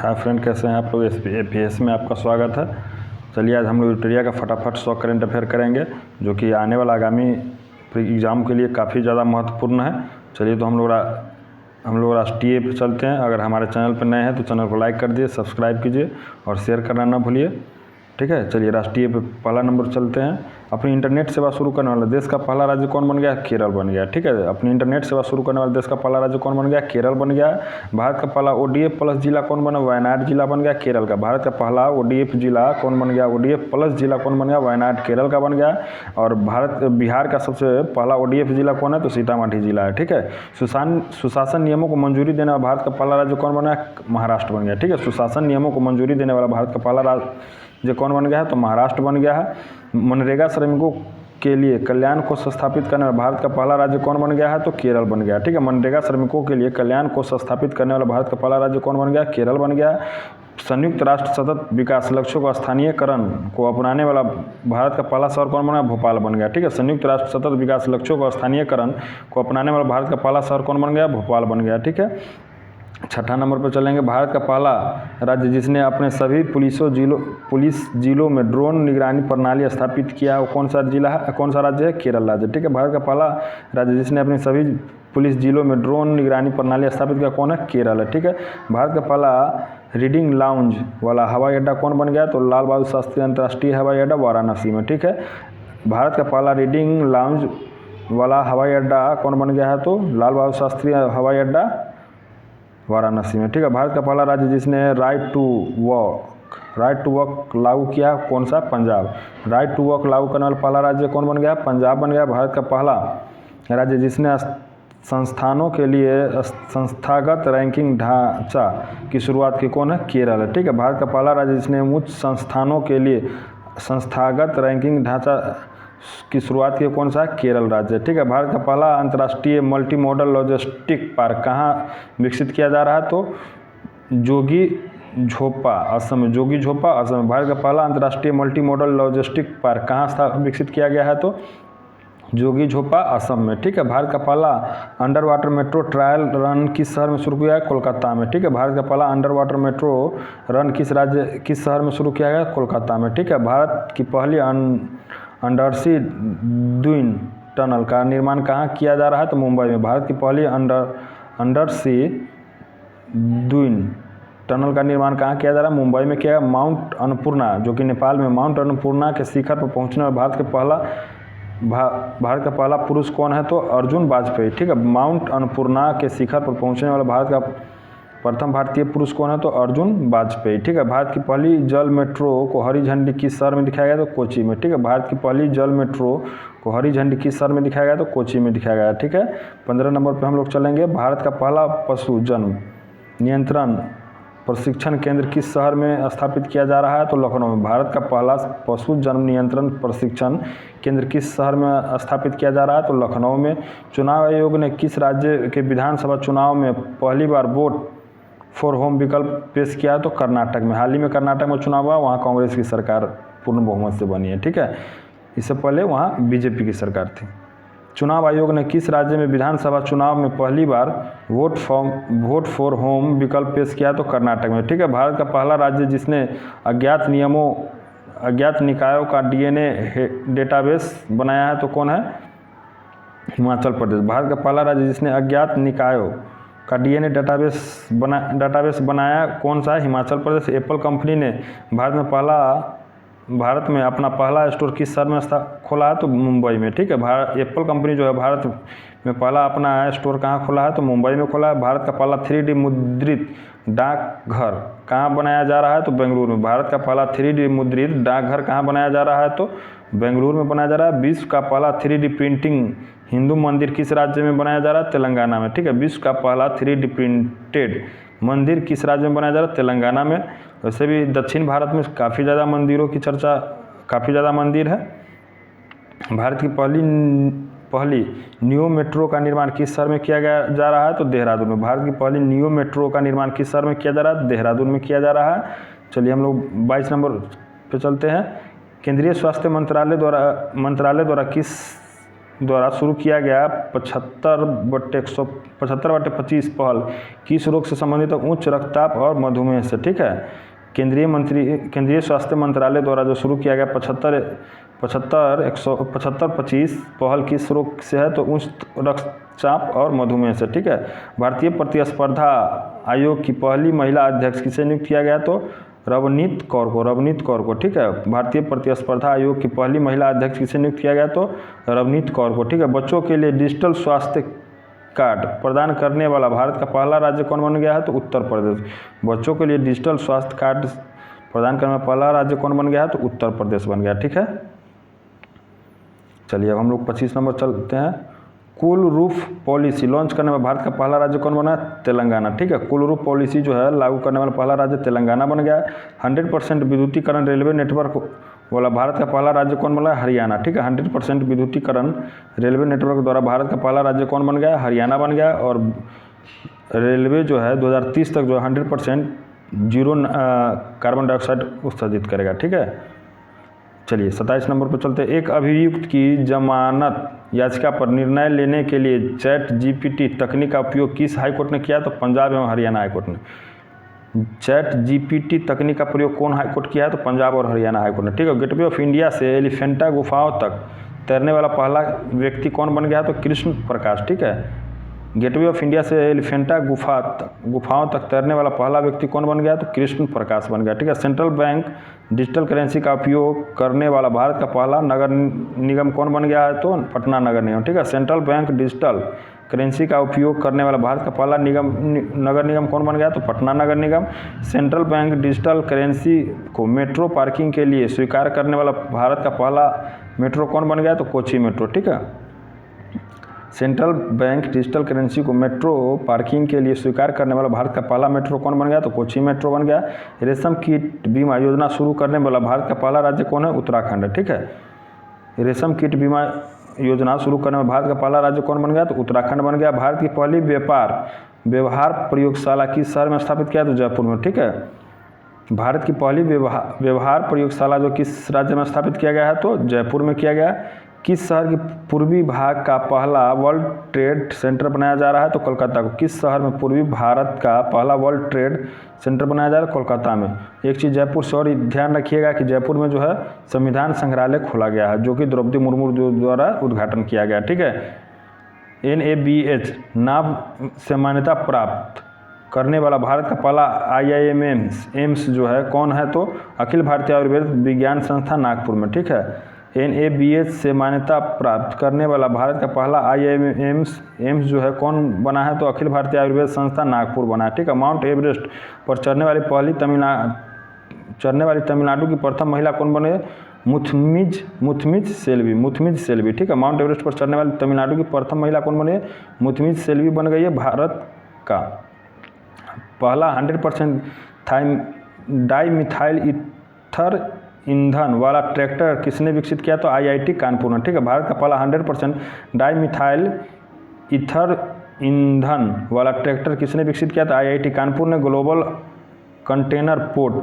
Hi friend, कैसे हैं आप लोग। एपीएस में आपका स्वागत है। चलिए आज हम लोग यूटेरिया का फटाफट 100 करंट अफेयर करेंगे, जो कि आने वाला आगामी एग्ज़ाम के लिए काफ़ी ज़्यादा महत्वपूर्ण है। चलिए तो हम लोग राष्ट्रीय पे चलते हैं। अगर हमारे चैनल पर नए हैं तो चैनल को लाइक कर दिए, सब्सक्राइब कीजिए और शेयर करना ना भूलिए। ठीक है, चलिए राष्ट्रीय पे पहला नंबर चलते हैं। अपनी इंटरनेट सेवा शुरू करने वाला देश का पहला राज्य कौन बन गया? केरल बन गया। ठीक है, अपनी इंटरनेट सेवा शुरू करने वाले देश का पहला राज्य कौन बन गया? केरल बन गया। भारत का पहला ओडीएफ प्लस जिला कौन बना? वायनाड जिला बन गया, केरल का। भारत का पहला ओडीएफ जिला कौन बन गया? ओडीएफ प्लस जिला कौन बन गया? वायनाड, केरल का बन गया। और बिहार का सबसे पहला ओडीएफ जिला कौन है? तो सीतामढ़ी जिला है। ठीक है, सुशासन नियमों को मंजूरी देने वाला भारत का पहला राज्य कौन बना? महाराष्ट्र बन गया। ठीक है, सुशासन नियमों को मंजूरी देने वाला भारत का पहला राज्य कौन बन गया है? तो महाराष्ट्र बन गया है। मनरेगा श्रमिकों के लिए कल्याण कोष स्थापित करने वाला भारत का पहला राज्य कौन बन गया है? तो केरल बन गया। ठीक है, मनरेगा श्रमिकों के लिए कल्याण कोष स्थापित करने वाला भारत का पहला राज्य कौन बन गया? केरल बन गया। संयुक्त राष्ट्र सतत विकास लक्ष्यों को स्थानीयकरण को अपनाने वाला भारत का पहला शहर कौन बना? भोपाल बन गया। ठीक है, संयुक्त राष्ट्र सतत विकास लक्ष्यों को स्थानीयकरण को अपनाने वाला भारत का पहला शहर कौन बन गया? भोपाल बन गया। ठीक है, छठा नंबर पर चलेंगे। भारत का पहला राज्य जिसने अपने सभी पुलिस जिलों में ड्रोन निगरानी प्रणाली स्थापित किया, वो कौन सा जिला है? कौन सा राज्य है? केरल राज्य। ठीक है, भारत का पहला राज्य जिसने अपने सभी पुलिस जिलों में ड्रोन निगरानी प्रणाली स्थापित किया, कौन है? केरल है। ठीक है, भारत का पहला रीडिंग लाउंज वाला हवाई अड्डा कौन बन गया? तो लाल बहादुर शास्त्री अंतर्राष्ट्रीय हवाई अड्डा वाराणसी में। ठीक है, भारत का पहला रीडिंग लाउंज वाला हवाई अड्डा कौन बन गया है? तो लाल बहादुर शास्त्री हवाई अड्डा वाराणसी में। ठीक है, भारत का पहला राज्य जिसने राइट टू वर्क लागू किया, कौन सा? पंजाब। राइट टू वर्क लागू करने वाला पहला राज्य कौन बन गया? पंजाब बन गया। भारत का पहला राज्य जिसने संस्थानों के लिए संस्थागत रैंकिंग ढांचा की शुरुआत की, कौन है? केरल है। ठीक है, भारत का पहला राज्य जिसने उच्च संस्थानों के लिए संस्थागत रैंकिंग ढांचा की शुरुआत की, कौन सा है? केरल राज्य। ठीक है, भारत का पहला अंतर्राष्ट्रीय मल्टी मॉडल लॉजिस्टिक पार्क कहाँ विकसित किया जा रहा है? तो जोगी झोपा असम में। जोगी झोपा असम में। भारत का पहला अंतर्राष्ट्रीय मल्टी मॉडल लॉजिस्टिक पार्क कहाँ विकसित किया गया है? तो जोगी झोपा असम में। ठीक है, भारत का पहला under water metro trial run किस शहर में शुरू किया है? कोलकाता में। ठीक है, भारत का पहला अंडर वाटर मेट्रो रन किस शहर में शुरू किया गया? कोलकाता में। ठीक है, भारत की पहली अंडरसी द्वीन टनल का निर्माण कहाँ किया जा रहा है? तो मुंबई में। भारत की पहली अंडरसी द्वीन टनल का निर्माण कहाँ किया जा रहा है? मुंबई में किया। माउंट अन्नपूर्णा, जो कि नेपाल में, माउंट अन्नपूर्णा के शिखर पर पहुंचने वाला भारत का पहला पुरुष कौन है? तो अर्जुन वाजपेयी। ठीक है, माउंट अन्नपूर्णा के शिखर पर पहुंचने वाला भारत का प्रथम भारतीय पुरुष कौन है? तो अर्जुन वाजपेयी। ठीक है, भारत की पहली जल मेट्रो को हरी झंडी किस शहर में दिखाया गया? तो कोच्चि में। ठीक है, भारत की पहली जल मेट्रो को हरी झंडी किस शहर में दिखाया गया? तो कोच्चि में दिखाया गया। ठीक है, 15 नंबर पर हम लोग चलेंगे। भारत का पहला पशु जन्म नियंत्रण प्रशिक्षण केंद्र किस शहर में स्थापित किया जा रहा है? तो लखनऊ में। भारत का पहला पशु जन्म नियंत्रण प्रशिक्षण केंद्र किस शहर में स्थापित किया जा रहा है? तो लखनऊ में। चुनाव आयोग ने किस राज्य के विधानसभा चुनाव में पहली बार वोट फॉर होम विकल्प पेश किया? तो कर्नाटक में। हाल ही में कर्नाटक में चुनाव हुआ, वहाँ कांग्रेस की सरकार पूर्ण बहुमत से बनी है। ठीक है, इससे पहले वहाँ बीजेपी की सरकार थी। चुनाव आयोग ने किस राज्य में विधानसभा चुनाव में पहली बार वोट फॉर होम विकल्प पेश किया? तो कर्नाटक में। ठीक है, भारत का पहला राज्य जिसने अज्ञात निकायों का डीएनए डेटाबेस बनाया है, तो कौन है? हिमाचल प्रदेश। भारत का पहला राज्य जिसने अज्ञात निकायों का डीएनए डेटाबेस बनाया, कौन सा है? हिमाचल प्रदेश। एप्पल कंपनी ने भारत में अपना पहला स्टोर किस शहर में खोला है? तो मुंबई में। ठीक है, एप्पल कंपनी जो है भारत में पहला अपना स्टोर कहाँ खोला है? तो मुंबई में खोला है। भारत का पहला 3D मुद्रित डाकघर कहाँ बनाया जा रहा है? तो बेंगलुरु में। भारत का पहला 3D मुद्रित डाकघर कहाँ बनाया जा रहा है? तो बेंगलुरु में बनाया जा रहा है। विश्व का पहला 3D प्रिंटिंग हिंदू मंदिर किस राज्य में बनाया जा रहा है? तेलंगाना में। ठीक है, विश्व का पहला 3D प्रिंटेड मंदिर किस राज्य में बनाया जा रहा है? तेलंगाना में। वैसे भी दक्षिण भारत में काफ़ी ज़्यादा मंदिरों की चर्चा, काफ़ी ज़्यादा मंदिर है। भारत की पहली न्यू मेट्रो का निर्माण किस शहर में किया जा रहा है? तो देहरादून में। भारत की पहली न्यू मेट्रो का निर्माण किस शहर में किया जा रहा है? देहरादून में किया जा रहा है। चलिए हम लोग 22 नंबर पे चलते हैं। केंद्रीय स्वास्थ्य मंत्रालय द्वारा किस द्वारा शुरू किया गया 75/175/25 पहल किस रोग से संबंधित है? उच्च रक्तचाप और मधुमेह से। ठीक है, केंद्रीय स्वास्थ्य मंत्रालय द्वारा जो शुरू किया गया 75/175/25 पहल किस रोग से है? तो उच्च रक्तचाप और मधुमेह से। ठीक है, भारतीय प्रतिस्पर्धा आयोग की पहली महिला अध्यक्ष किसे नियुक्त किया गया? तो रवनीत कौर को। ठीक है, भारतीय प्रतिस्पर्धा आयोग की पहली महिला अध्यक्ष किसे नियुक्त किया गया? तो रवनीत कौर को। ठीक है, बच्चों के लिए डिजिटल स्वास्थ्य कार्ड प्रदान करने वाला भारत का पहला राज्य कौन बन गया है? तो उत्तर प्रदेश। बच्चों के लिए डिजिटल स्वास्थ्य कार्ड प्रदान करने वाला पहला राज्य कौन बन गया है? तो उत्तर प्रदेश बन गया। ठीक है, चलिए अब हम लोग 25 नंबर चलते हैं। कूल रूफ पॉलिसी लॉन्च करने वाला भारत का पहला राज्य कौन बना? तेलंगाना। ठीक है, कूल रूफ पॉलिसी जो है लागू करने वाला पहला राज्य तेलंगाना बन गया। 100% विद्युतीकरण रेलवे नेटवर्क वाला भारत का पहला राज्य कौन बना? हरियाणा। ठीक है, 100% विद्युतीकरण रेलवे नेटवर्क द्वारा भारत का पहला राज्य कौन बन गया? हरियाणा बन गया। और रेलवे जो है 2030 तक जो 100% जीरो कार्बन डाइऑक्साइड उत्सर्जित करेगा। ठीक है, चलिए 27 नंबर पर चलते हैं। एक अभियुक्त की जमानत याचिका पर निर्णय लेने के लिए ChatGPT तकनीक का उपयोग किस हाईकोर्ट ने किया? तो पंजाब एवं हरियाणा हाईकोर्ट ने। ChatGPT तकनीक का प्रयोग कौन हाईकोर्ट किया है? तो पंजाब और हरियाणा हाईकोर्ट ने। ठीक है, गेटवे ऑफ इंडिया से एलिफेंटा गुफाओं तक तैरने वाला पहला व्यक्ति कौन बन गया? तो कृष्ण प्रकाश। ठीक है, गेटवे ऑफ इंडिया से एलिफेंटा गुफाओं तक तैरने वाला पहला व्यक्ति कौन बन गया? तो कृष्ण प्रकाश बन गया। ठीक है, सेंट्रल बैंक डिजिटल करेंसी का उपयोग करने वाला भारत का पहला नगर निगम कौन बन गया है? तो पटना नगर निगम। ठीक है, सेंट्रल बैंक डिजिटल करेंसी का उपयोग करने वाला भारत का पहला नगर निगम कौन बन गया? तो पटना नगर निगम। सेंट्रल बैंक डिजिटल करेंसी को मेट्रो पार्किंग के लिए स्वीकार करने वाला भारत का पहला मेट्रो कौन बन गया? तो कोची मेट्रो। ठीक है, सेंट्रल बैंक डिजिटल करेंसी को मेट्रो पार्किंग के लिए स्वीकार करने वाला भारत का पहला मेट्रो कौन बन गया? तो कोची मेट्रो बन गया। रेशम कीट बीमा योजना शुरू करने वाला भारत का पहला राज्य कौन है? उत्तराखंड है। ठीक है, रेशम कीट बीमा योजना शुरू करने में भारत का पहला राज्य कौन बन गया? तो उत्तराखंड बन गया। भारत की पहली व्यवहार प्रयोगशाला किस शहर में स्थापित किया? तो जयपुर में। ठीक है, भारत की पहली व्यवहार प्रयोगशाला जो किस राज्य में स्थापित किया गया है? तो जयपुर में किया गया। किस शहर के पूर्वी भाग का पहला वर्ल्ड ट्रेड सेंटर बनाया जा रहा है? तो कोलकाता को। किस शहर में पूर्वी भारत का पहला वर्ल्ड ट्रेड सेंटर बनाया जा रहा है? कोलकाता में। एक चीज़ जयपुर से और ध्यान रखिएगा कि जयपुर में जो है संविधान संग्रहालय खोला गया है, जो कि द्रौपदी मुर्मू द्वारा उद्घाटन किया गया। ठीक है, NABH नाम से मान्यता प्राप्त करने वाला भारत का पहला IIM एम्स जो है कौन है? तो अखिल भारतीय आयुर्वेद विज्ञान संस्थान नागपुर में। ठीक है, NABH से मान्यता प्राप्त करने वाला भारत का पहला IIM एम्स जो है कौन बना है? तो अखिल भारतीय आयुर्वेद संस्थान नागपुर बना है। ठीक है, माउंट एवरेस्ट पर चढ़ने वाली तमिलनाडु की प्रथम महिला कौन बने? मुथमिज सेल्वी। ठीक है, माउंट एवरेस्ट पर चढ़ने वाली तमिलनाडु की प्रथम महिला कौन बने? मुथमिज सेल्वी बन गई है। भारत का पहला 100% डाईमिथाइल ईथर ईंधन वाला ट्रैक्टर किसने विकसित किया? तो IIT कानपुर ने। ठीक है, भारत का पहला 100% डाईमिथाइल ईथर ईंधन वाला ट्रैक्टर किसने विकसित किया? तो IIT कानपुर ने। Global container port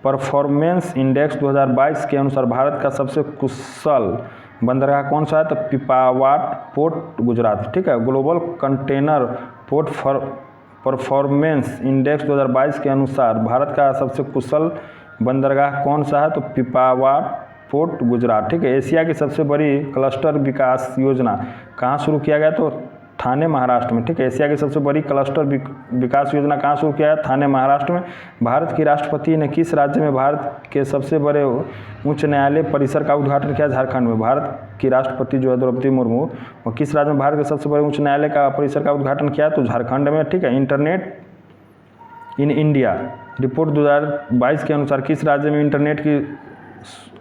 performance index 2022 के अनुसार भारत का सबसे कुशल बंदरगाह कौन सा है? तो पिपावाट पोर्ट गुजरात। ठीक है, global container port performance index 2022 के अनुसार भारत का सबसे कुशल बंदरगाह कौन सा है? तो पिपावाट पोर्ट गुजरात। ठीक है, एशिया की सबसे बड़ी क्लस्टर विकास योजना कहाँ शुरू किया गया? तो थाने महाराष्ट्र में। ठीक है, एशिया की सबसे बड़ी क्लस्टर विकास योजना कहाँ शुरू किया गया? थाने महाराष्ट्र में। भारत के राष्ट्रपति ने किस राज्य में भारत के सबसे बड़े उच्च न्यायालय परिसर का उद्घाटन किया? झारखंड में। भारत की राष्ट्रपति जो है द्रौपदी मुर्मू, वो किस राज्य में भारत के सबसे बड़े उच्च न्यायालय का परिसर का उद्घाटन किया? तो झारखंड में। ठीक है, इंटरनेट इन इंडिया रिपोर्ट 2022 के अनुसार किस राज्य में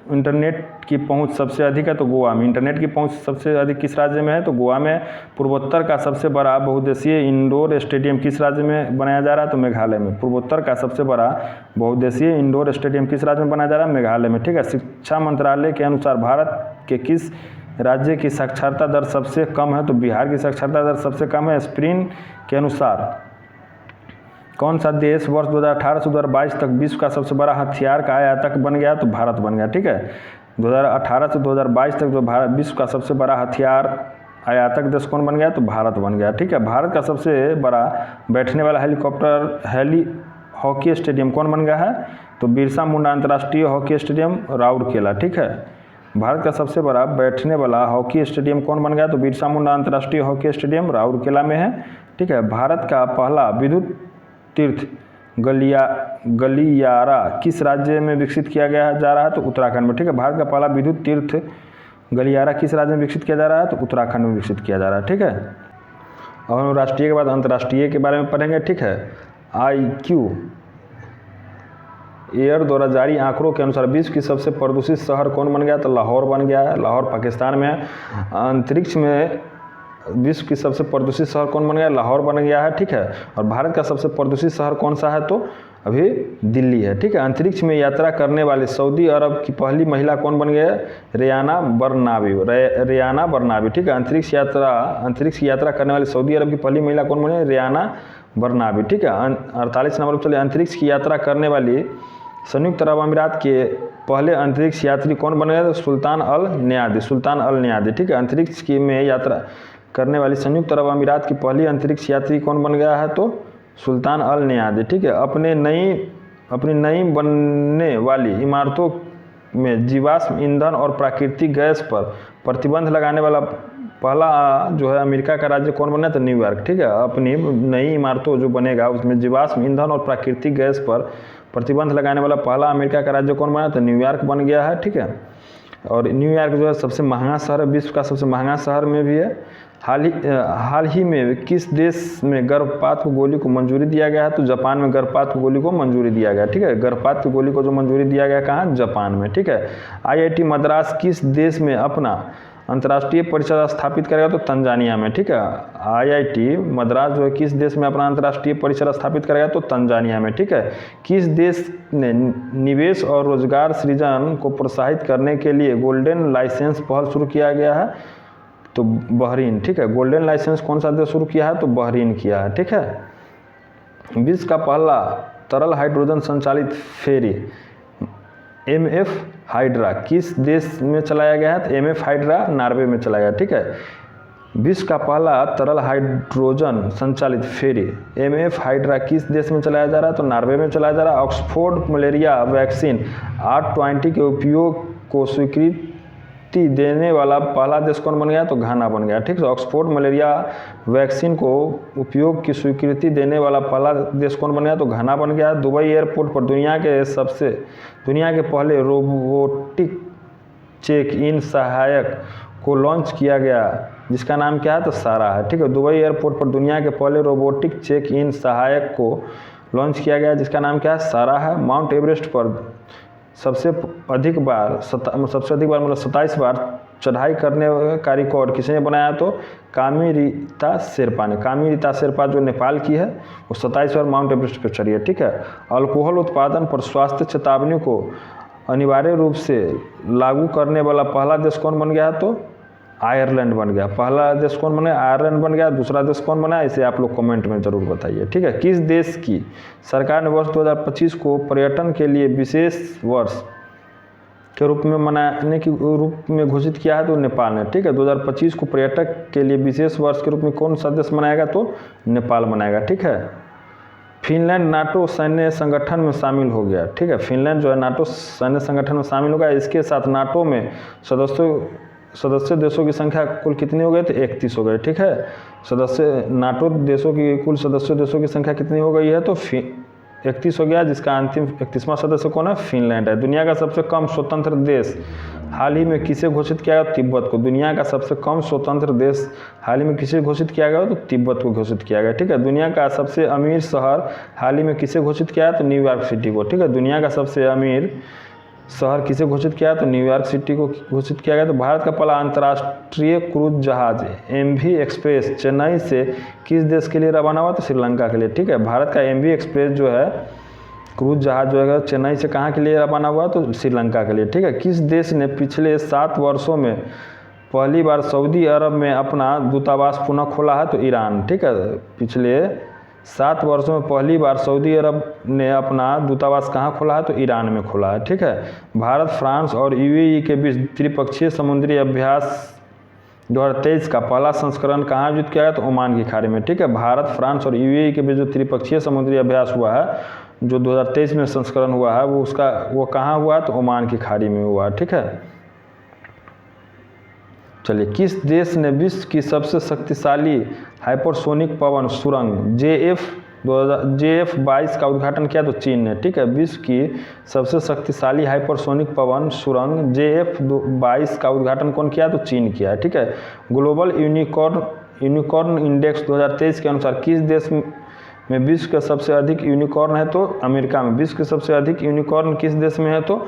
इंटरनेट की पहुंच सबसे अधिक है? तो गोवा में। इंटरनेट की पहुंच सबसे अधिक किस राज्य में है? तो गोवा में। पूर्वोत्तर का सबसे बड़ा बहुउद्देशीय इंडोर स्टेडियम किस राज्य में बनाया जा रहा है? तो मेघालय में। पूर्वोत्तर का सबसे बड़ा बहुउद्देशीय इंडोर स्टेडियम किस राज्य में बनाया जा रहा है? मेघालय में। ठीक है, शिक्षा मंत्रालय के अनुसार भारत के किस राज्य की साक्षरता दर सबसे कम है? तो बिहार की साक्षरता दर सबसे कम है। स्प्रिन के अनुसार कौन सा देश वर्ष 2018 से 2022 तक विश्व का सबसे बड़ा हथियार का आयातक बन गया? तो भारत बन गया। ठीक है, 2018 से 2022 तक जो भारत विश्व का सबसे बड़ा हथियार आयातक देश कौन बन गया? तो भारत बन गया। ठीक है, भारत का सबसे बड़ा बैठने वाला हॉकी स्टेडियम कौन बन गया है? तो बिरसा मुंडा अंतर्राष्ट्रीय हॉकी स्टेडियम राउरकेला। ठीक है, भारत का सबसे बड़ा बैठने वाला हॉकी स्टेडियम कौन बन गया? तो बिरसा मुंडा अंतर्राष्ट्रीय हॉकी स्टेडियम राउरकेला में है। ठीक है, भारत का पहला विद्युत तीर्थ गलियारा किस राज्य में विकसित किया जा रहा है? तो उत्तराखंड में। ठीक है, भारत का पहला विद्युत तीर्थ गलियारा किस राज्य में विकसित किया जा रहा है? तो उत्तराखंड में विकसित किया जा रहा है। ठीक है, और हम राष्ट्रीय के बाद अंतर्राष्ट्रीय के बारे में पढ़ेंगे। ठीक है, IQ एयर द्वारा जारी आंकड़ों के अनुसार विश्व की सबसे प्रदूषित शहर कौन बन गया? तो लाहौर बन गया है। लाहौर पाकिस्तान में है। अंतरिक्ष में विश्व की सबसे प्रदूषित शहर कौन बन गया? लाहौर बन गया है। ठीक है, और भारत का सबसे प्रदूषित शहर कौन सा है? तो अभी दिल्ली है। ठीक है, अंतरिक्ष में यात्रा करने वाले सऊदी अरब की पहली महिला कौन बन गई है? रेयाना बरनाबी। ठीक है, अंतरिक्ष की यात्रा करने वाली सऊदी अरब की पहली महिला कौन बनी? रेयाना बरनाबी। ठीक है, 48 नंबर पर चलिए, अंतरिक्ष की यात्रा करने वाली संयुक्त अरब अमीरात के पहले अंतरिक्ष यात्री कौन बन गए? तो सुल्तान अल न्यादी। ठीक है, अंतरिक्ष की में यात्रा करने वाली संयुक्त अरब अमीरात की पहली अंतरिक्ष यात्री कौन बन गया है? तो सुल्तान अल न्यादी। ठीक है, अपनी नई बनने वाली इमारतों में जीवाश्म ईंधन और प्राकृतिक गैस पर प्रतिबंध लगाने वाला पहला जो है अमेरिका का राज्य कौन बना? तो न्यूयॉर्क। ठीक है, अपनी नई इमारतों जो बनेगा उसमें जीवाश्म ईंधन और प्राकृतिक गैस पर प्रतिबंध लगाने वाला पहला अमेरिका का राज्य कौन बना? तो न्यूयॉर्क बन गया है। ठीक है, और न्यूयॉर्क जो है सबसे महंगा शहर है, विश्व का सबसे महंगा शहर में भी है। हाल ही में किस देश में गर्भपात को गोली को मंजूरी दिया गया है? तो जापान में गर्भपात को गोली को मंजूरी दिया गया। ठीक है, गर्भपात की गोली को जो मंजूरी दिया गया कहाँ? जापान में। ठीक है, IIT मद्रास किस देश में अपना अंतर्राष्ट्रीय परिषद स्थापित करेगा? तो तंजानिया में। ठीक है, IIT मद्रास जो है किस देश में अपना अंतर्राष्ट्रीय परिषद स्थापित करेगा? तो तंजानिया में। ठीक है, किस देश ने निवेश और रोजगार सृजन को प्रोत्साहित करने के लिए गोल्डन लाइसेंस पहल शुरू किया गया है? तो बहरीन। ठीक है, गोल्डन लाइसेंस कौन सा देश शुरू किया है? तो बहरीन किया है। ठीक है, विश्व का पहला तरल हाइड्रोजन संचालित फेरी MF हाइड्रा किस देश में चलाया गया है? तो MF हाइड्रा नॉर्वे में चलाया गया। ठीक है, विश्व का पहला तरल हाइड्रोजन संचालित फेरी MF हाइड्रा किस देश में चलाया जा रहा है? तो नॉर्वे में चलाया जा रहा है। ऑक्सफोर्ड मलेरिया वैक्सीन R20 के उपयोग को स्वीकृति देने वाला पहला देश कौन बन गया? तो घाना बन गया। ठीक है, ऑक्सफोर्ड मलेरिया वैक्सीन को उपयोग की स्वीकृति देने वाला पहला देश कौन बन गया? तो घाना बन गया। दुबई एयरपोर्ट पर दुनिया के पहले रोबोटिक चेक इन सहायक को लॉन्च किया गया, जिसका नाम क्या है? तो सारा है। ठीक है, दुबई एयरपोर्ट पर दुनिया के पहले रोबोटिक चेक इन सहायक को लॉन्च किया गया, जिसका नाम क्या है? सारा है। माउंट एवरेस्ट पर सबसे अधिक बार मतलब 27 बार चढ़ाई करने का रिकॉर्ड किसने बनाया? तो कामिरीता शेरपा जो नेपाल की है वो 27 बार माउंट एवरेस्ट पर चढ़ी है। ठीक है, अल्कोहल उत्पादन पर स्वास्थ्य चेतावनी को अनिवार्य रूप से लागू करने वाला पहला देश कौन बन गया? तो आयरलैंड बन गया। पहला देश कौन बना? आयरलैंड बन गया। दूसरा देश कौन बना? इसे आप लोग कमेंट में जरूर बताइए। ठीक है, किस देश की सरकार ने वर्ष 2025 को पर्यटन के लिए विशेष वर्ष के रूप में मनाने के रूप में घोषित किया है? तो नेपाल ने। ठीक है, 2025 को पर्यटक के लिए विशेष वर्ष के रूप में कौन सा देश मनाएगा? तो नेपाल मनाएगा। ठीक है, फिनलैंड नाटो सैन्य संगठन में शामिल हो गया। ठीक है, फिनलैंड जो है नाटो सैन्य संगठन में शामिल हो गया। इसके साथ नाटो में सदस्य देशों की संख्या कुल कितनी हो गई? तो 31 हो गए। ठीक है, नाटो देशों की कुल सदस्य देशों की संख्या कितनी हो गई है? तो 31 हो गया, जिसका अंतिम 31वां सदस्य कौन है? फिनलैंड है। दुनिया का सबसे कम स्वतंत्र देश हाल ही में किसे घोषित किया गया? तिब्बत को। दुनिया का सबसे कम स्वतंत्र देश हाल ही में किसे घोषित किया गया? तो तिब्बत को घोषित किया गया। ठीक है, दुनिया का सबसे अमीर शहर हाल ही में किसे घोषित किया है? तो न्यूयॉर्क सिटी को। ठीक है, दुनिया का सबसे अमीर शहर किसे घोषित किया? तो न्यूयॉर्क सिटी को घोषित किया गया। तो भारत का पहला अंतर्राष्ट्रीय क्रूज जहाज MV एक्सप्रेस चेन्नई से किस देश के लिए रवाना हुआ? तो श्रीलंका के लिए। ठीक है, भारत का MV एक्सप्रेस जो है क्रूज जहाज जो है चेन्नई से कहाँ के लिए रवाना हुआ? तो श्रीलंका के लिए। ठीक है, किस देश ने पिछले 7 वर्षों में पहली बार सऊदी अरब में अपना दूतावास पुनः खोला है? तो ईरान। ठीक है, पिछले 7 वर्षों में पहली बार सऊदी अरब ने अपना दूतावास कहाँ खोला है? तो ईरान में खोला है। ठीक है। भारत, फ्रांस और यूएई के बीच त्रिपक्षीय समुद्री अभ्यास 2023 का पहला संस्करण कहाँ आयोजित किया गया? तो ओमान की खाड़ी में। ठीक है। भारत, फ्रांस और यूएई के बीच जो त्रिपक्षीय समुद्री अभ्यास हुआ है, जो 2023 में संस्करण हुआ है, वो कहाँ हुआ? तो ओमान की खाड़ी में हुआ। ठीक है। चलिए, किस देश ने विश्व की सबसे शक्तिशाली हाइपरसोनिक पवन सुरंग JF-22 का उद्घाटन किया? तो चीन ने। ठीक है। विश्व की सबसे शक्तिशाली हाइपरसोनिक पवन सुरंग JF-22 का उद्घाटन कौन किया? तो चीन किया है। ठीक है। ग्लोबल यूनिकॉर्न इंडेक्स 2023 के अनुसार किस देश में विश्व के सबसे अधिक यूनिकॉर्न है? तो अमेरिका में। विश्व के सबसे अधिक यूनिकॉर्न किस देश में है? तो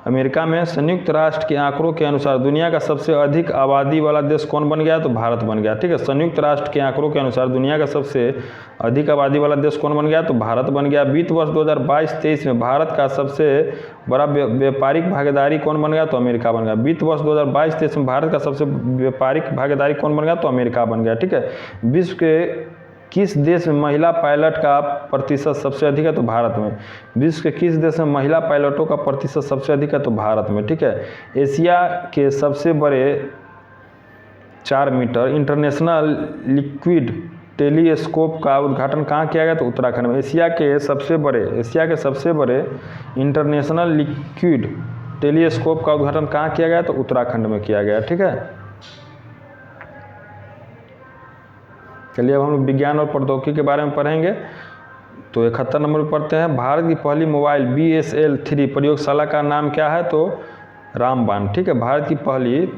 अमेरिका में। संयुक्त राष्ट्र के आंकड़ों के अनुसार दुनिया का सबसे अधिक आबादी वाला देश कौन बन गया? तो भारत बन गया। ठीक है। संयुक्त राष्ट्र के आंकड़ों के अनुसार दुनिया का सबसे अधिक आबादी वाला देश कौन बन गया? तो भारत बन गया। वित्त वर्ष 2022-23 में भारत का सबसे बड़ा व्यापारिक भागीदारी कौन बन गया? तो अमेरिका बन गया। वित्त वर्ष 2022-23 में भारत का सबसे व्यापारिक भागीदारी कौन बन गया? तो अमेरिका बन गया। ठीक है। विश्व के किस देश में महिला पायलट का प्रतिशत सबसे अधिक है? तो भारत में। विश्व के किस देश में महिला पायलटों का प्रतिशत सबसे अधिक है? तो भारत में। ठीक है। एशिया के सबसे बड़े 4 मीटर इंटरनेशनल लिक्विड टेलीस्कोप का उद्घाटन कहाँ किया गया? तो उत्तराखंड में। एशिया के सबसे बड़े इंटरनेशनल लिक्विड टेलीस्कोप का उद्घाटन कहाँ किया गया? तो उत्तराखंड में किया गया। ठीक है। चलिए, अब हम लोग विज्ञान और प्रौद्योगिकी के बारे में पढ़ेंगे। तो 71 नंबर पर पढ़ते हैं। भारत की पहली मोबाइल BSL-3 प्रयोगशाला का नाम क्या है? तो रामबाण। ठीक है। भारत की पहली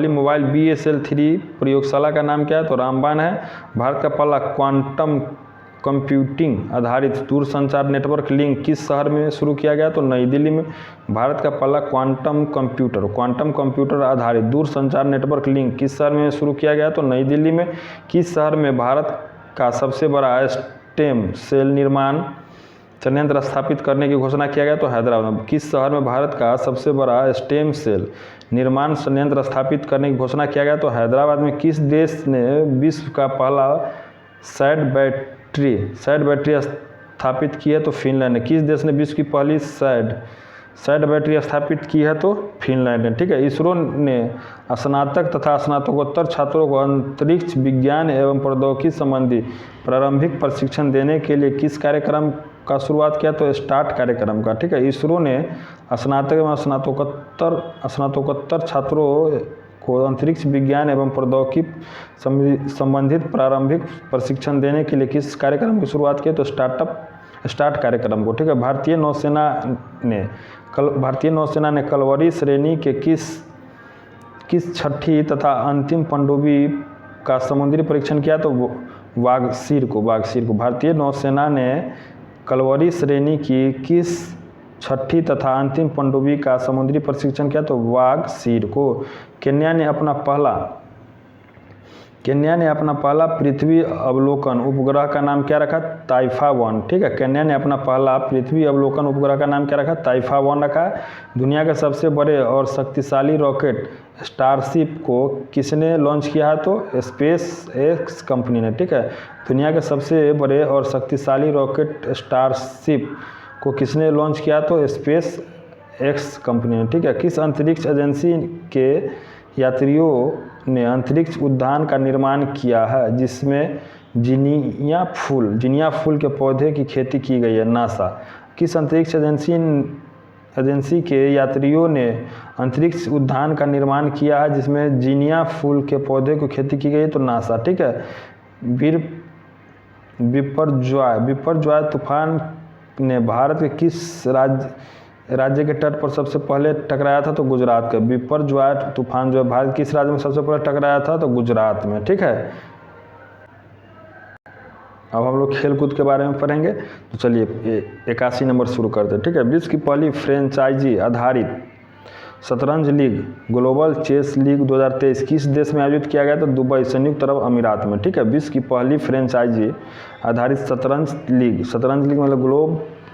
मोबाइल BSL-3 प्रयोगशाला का नाम क्या है? तो रामबाण है। भारत का पहला क्वांटम कंप्यूटिंग आधारित दूरसंचार नेटवर्क लिंक किस शहर में शुरू किया गया? तो नई दिल्ली में। भारत का पहला क्वांटम कंप्यूटर आधारित दूरसंचार नेटवर्क लिंक किस शहर में शुरू किया गया? तो नई दिल्ली में। किस शहर में भारत का सबसे बड़ा स्टेम सेल निर्माण संयंत्र स्थापित करने की घोषणा किया गया? तो हैदराबाद में। किस शहर में भारत का सबसे बड़ा स्टेम सेल निर्माण संयंत्र स्थापित करने की घोषणा किया गया? तो हैदराबाद में। किस देश ने विश्व का पहला सैड बैटरी स्थापित की है? तो फिनलैंड ने। किस देश ने विश्व की पहली सैड बैटरी स्थापित की है? तो फिनलैंड ने। ठीक है। इसरो ने स्नातक तथा स्नातकोत्तर छात्रों को अंतरिक्ष विज्ञान एवं प्रौद्योगिकी संबंधी प्रारंभिक प्रशिक्षण देने के लिए किस कार्यक्रम का शुरुआत किया? तो स्टार्ट कार्यक्रम का। ठीक है। इसरो ने स्नातक एवं स्नातकोत्तर छात्रों को अंतरिक्ष विज्ञान एवं प्रौद्योगिकी संबंधित प्रारंभिक प्रशिक्षण देने के लिए किस कार्यक्रम की शुरुआत की? तो स्टार्ट कार्यक्रम को। ठीक है। भारतीय नौसेना ने कलवरी श्रेणी के किस छठी तथा अंतिम पनडुब्बी का समुद्री परीक्षण किया? तो वागसीर को। भारतीय नौसेना ने कलवरी श्रेणी की किस छठी तथा अंतिम पनडुब्बी का समुद्री परीक्षण किया? तो वागसीर को। केन्या ने अपना पहला पृथ्वी अवलोकन उपग्रह का नाम क्या रखा? ताइफा-1। ठीक है। केन्या ने अपना पहला पृथ्वी अवलोकन उपग्रह का नाम क्या रखा? ताइफा-1 रखा। दुनिया के सबसे बड़े और शक्तिशाली रॉकेट स्टारशिप को किसने लॉन्च किया है? तो स्पेस एक्स कंपनी ने। ठीक है। दुनिया के सबसे बड़े और शक्तिशाली रॉकेट स्टारशिप को किसने लॉन्च किया? तो स्पेस एक्स कंपनी ने। ठीक है। किस अंतरिक्ष एजेंसी के यात्रियों ने अंतरिक्ष उद्यान का निर्माण किया है जिसमें जिनिया फूल के पौधे की खेती की गई है? नासा। किस अंतरिक्ष एजेंसी के यात्रियों ने अंतरिक्ष उद्यान का निर्माण किया है जिसमें जिनिया फूल के पौधे की खेती की गई है? तो नासा। ठीक है। बिपरजॉय तूफान ने भारत के किस राज्य के तट पर सबसे पहले टकराया था? तो गुजरात के। बिपरजॉय तूफान जो है भारत किस राज्य में सबसे पहले टकराया था? तो गुजरात में। ठीक है। अब हम लोग खेलकूद के बारे में पढ़ेंगे। तो चलिए 81 नंबर शुरू करते हैं। ठीक है। विश्व की पहली फ्रेंचाइजी आधारित शतरंज लीग ग्लोबल चेस लीग 2023 किस देश में आयोजित किया गया? तो दुबई, संयुक्त अरब अमीरात में। ठीक है। विश्व की पहली फ्रेंचाइजी आधारित शतरंज लीग मतलब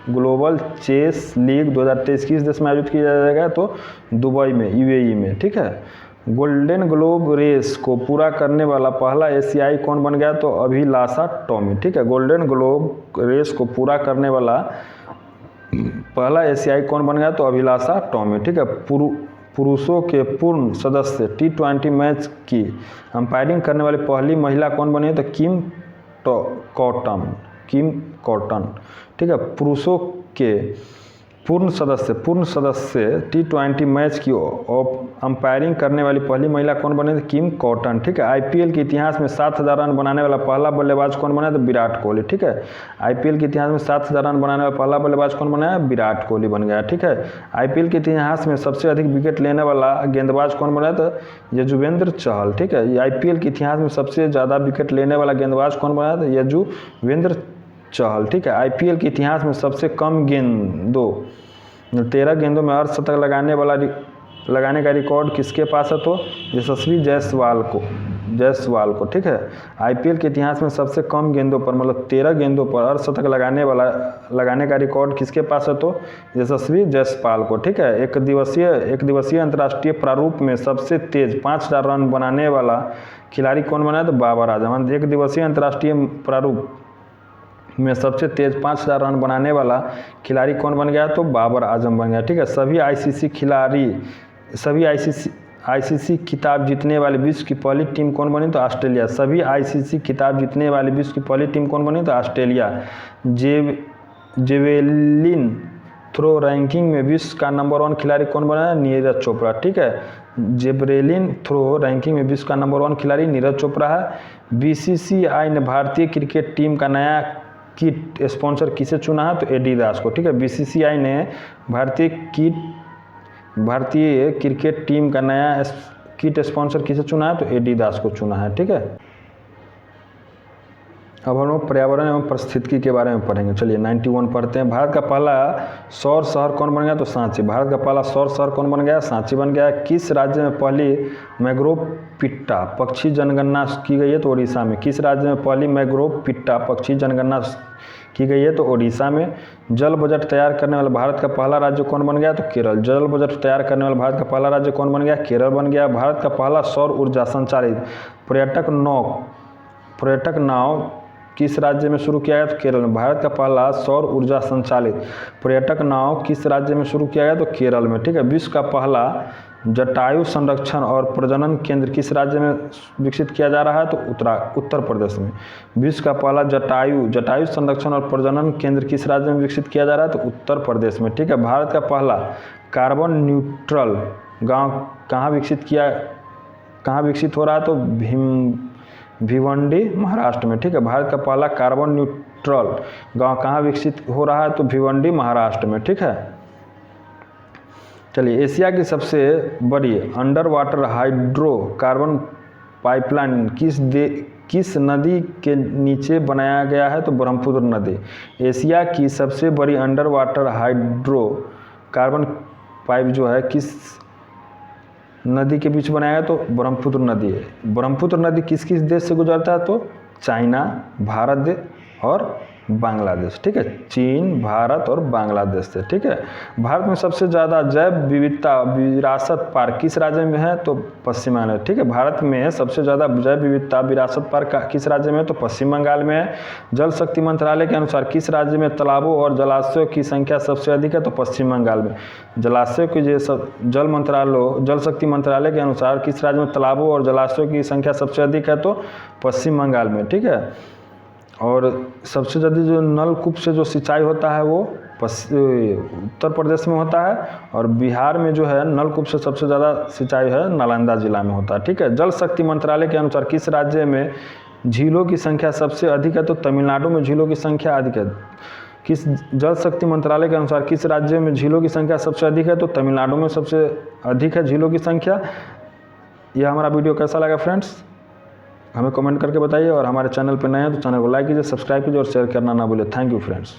ग्लोबल चेस लीग 2023 किस देश में आयोजित किया जाएगा? तो दुबई में, UAE में। ठीक है। गोल्डन ग्लोब रेस को पूरा करने वाला पहला एशियाई कौन बन गया? तो अभिलाषा टॉमी। ठीक है, गोल्डन ग्लोब रेस को पूरा करने वाला पहला एशियाई कौन बन गया? तो अभिलाषा टॉमी। ठीक है, पुरुषों के पूर्ण सदस्य T20 मैच की अंपायरिंग करने वाली पहली महिला कौन बनी है? तो किम कॉटन। ठीक है, पुरुषों के पूर्ण सदस्य T20 मैच की अंपायरिंग करने वाली पहली महिला कौन बने? तो किम कॉटन। ठीक है, IPL के इतिहास में 7000 रन बनाने वाला पहला बल्लेबाज कौन बना? तो विराट कोहली। ठीक है, IPL के इतिहास में 7000 रन बनाने वाला पहला बल्लेबाज कौन बना? विराट कोहली बन गया। ठीक है, IPL के इतिहास में सबसे अधिक विकेट लेने वाला गेंदबाज कौन बना? तो यजुवेंद्र चहल। ठीक है, IPL के इतिहास में सबसे ज़्यादा विकेट लेने वाला गेंदबाज कौन बना? तो यजुवेंद्र चहल। ठीक है, IPL के इतिहास में सबसे कम 13 गेंदों में अर्धशतक लगाने का रिकॉर्ड किसके पास है? तो यशस्वी जायसवाल को। ठीक है, IPL के इतिहास में सबसे कम गेंदों पर, मतलब 13 गेंदों पर अर्धशतक लगाने का रिकॉर्ड किसके पास है? तो यशस्वी जायसवाल को। ठीक है, एक दिवसीय अंतर्राष्ट्रीय प्रारूप में सबसे तेज 5000 रन बनाने वाला खिलाड़ी कौन बना? तो बाबर आजम। एक दिवसीय अंतर्राष्ट्रीय प्रारूप में सबसे तेज 5000 रन बनाने वाला खिलाड़ी कौन बन गया? तो बाबर आजम बन गया। ठीक है, सभी आईसीसी खिताब जीतने वाली विश्व की पहली टीम कौन बनी? तो ऑस्ट्रेलिया। सभी ICC खिताब जीतने वाली विश्व की पहली टीम कौन बनी? तो ऑस्ट्रेलिया। जेवेलिन थ्रो रैंकिंग में विश्व का नंबर 1 खिलाड़ी कौन बना? नीरज चोपड़ा। ठीक है, जेवलिन थ्रो रैंकिंग में विश्व का नंबर 1 खिलाड़ी नीरज चोपड़ा है। BCCI ने भारतीय क्रिकेट टीम का नया किट स्पॉन्सर किसे चुना है? तो एडिडास को। ठीक है, BCCI ने भारतीय क्रिकेट टीम का नया किट स्पॉन्सर किसे चुना है? तो एडिडास को चुना है। ठीक है, अब हम लोग पर्यावरण एवं पारिस्थितिकी के बारे में पढ़ेंगे। चलिए 91 पढ़ते हैं। भारत का पहला सौर शहर कौन बन गया? तो सांची। भारत का पहला सौर शहर कौन बन गया? सांची बन गया। किस राज्य में पहली मैंग्रोव पिट्टा पक्षी जनगणना की गई है? तो उड़ीसा में। किस राज्य में पहली मैंग्रोव पिट्टा पक्षी जनगणना की गई है? तो उड़ीसा में। जल बजट तैयार करने वाला भारत का पहला राज्य कौन बन गया? तो केरल। जल बजट तैयार करने वाला भारत का पहला राज्य कौन बन गया? केरल बन गया। भारत का पहला सौर ऊर्जा संचालित पर्यटक नाव किस राज्य में शुरू किया गया? तो केरल में। भारत का पहला सौर ऊर्जा संचालित पर्यटक नाव किस राज्य में शुरू किया गया? तो केरल में। ठीक है, विश्व का पहला जटायु संरक्षण और प्रजनन केंद्र किस राज्य में विकसित किया जा रहा है? तो उत्तर प्रदेश में। विश्व का पहला जटायु संरक्षण और प्रजनन केंद्र किस राज्य में विकसित किया जा रहा है? तो उत्तर प्रदेश में। ठीक है, भारत का पहला कार्बन न्यूट्रल गाँव कहाँ विकसित हो रहा है? तो भिवंडी महाराष्ट्र में। ठीक है, भारत का पहला कार्बन न्यूट्रल गांव कहाँ विकसित हो रहा है? तो भिवंडी महाराष्ट्र में। ठीक है, चलिए एशिया की सबसे बड़ी under water hydro carbon pipeline किस नदी के नीचे बनाया गया है? तो ब्रह्मपुत्र नदी। एशिया की सबसे बड़ी under water hydro carbon pipe जो है किस नदी के बीच बनाया है? तो ब्रह्मपुत्र नदी है। ब्रह्मपुत्र नदी किस किस देश से गुजरता है? तो चाइना, भारत और बांग्लादेश। ठीक है, चीन, भारत और बांग्लादेश से। ठीक है, भारत में सबसे ज़्यादा जैव विविधता विरासत पार्क किस राज्य में है? तो पश्चिम बंगाल। ठीक है, भारत में सबसे ज़्यादा जैव विविधता विरासत पार्क किस राज्य में है? तो पश्चिम बंगाल में है। जल शक्ति मंत्रालय के अनुसार किस राज्य में तालाबों और जलाशयों की संख्या सबसे अधिक है? तो पश्चिम बंगाल में। जलाशयों की जल शक्ति मंत्रालय के अनुसार किस राज्य में तालाबों और जलाशयों की संख्या सबसे अधिक है? तो पश्चिम बंगाल में। ठीक है, और सबसे ज़्यादा जो नलकूप से जो सिंचाई होता है वो उत्तर प्रदेश में होता है, और बिहार में जो है नलकूप से सबसे ज़्यादा सिंचाई है नालंदा जिला में होता है। ठीक है, जल शक्ति मंत्रालय के अनुसार किस राज्य में झीलों की संख्या सबसे अधिक है? तो तमिलनाडु में झीलों की संख्या अधिक है। किस जल शक्ति मंत्रालय के अनुसार किस राज्य में झीलों की संख्या सबसे अधिक है? तो तमिलनाडु में सबसे अधिक है झीलों की संख्या। यह हमारा वीडियो कैसा लगा फ्रेंड्स, हमें कमेंट करके बताइए, और हमारे चैनल पर नए हैं तो चैनल को लाइक कीजिए, सब्सक्राइब कीजिए और शेयर करना ना भूलिए। Thank you friends.